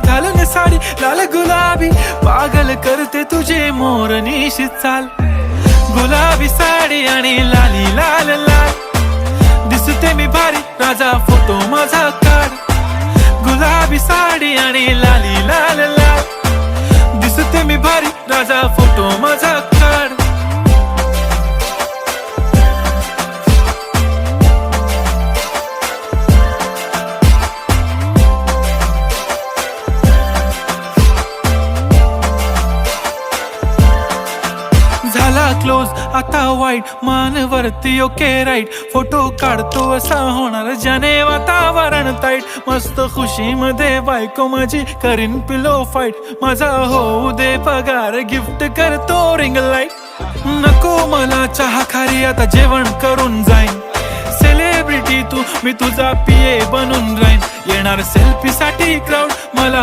घालून साडी लाल गुलाबी, पागल करते तुझे मोरनीशी चाल. गुलाबी साडी आणि लाली लाल लाल, दिसते मी भारी राजा फोटो माझा काढ. गुलाबी साडी आणि लाली लाल लाल, दिसते मी भारी राजा फोटो माझा काढ. झाला क्लोज आता वाईट, मानवरती ओके राईट. फोटो काढतो असा होणार ज्याने वातावरण ताईट. मस्त खुशी मध्ये बायको माझी करीन पिलो फाईट. माझा होऊ दे पगार, गिफ्ट करतो रिंग लाईट. नको मला चहा खारी, आता जेवण करून जाईन. सेलिब्रिटी तू, मी तुझा पिये बनून राहीन. येणार सेल्फी साठी क्राऊड, मला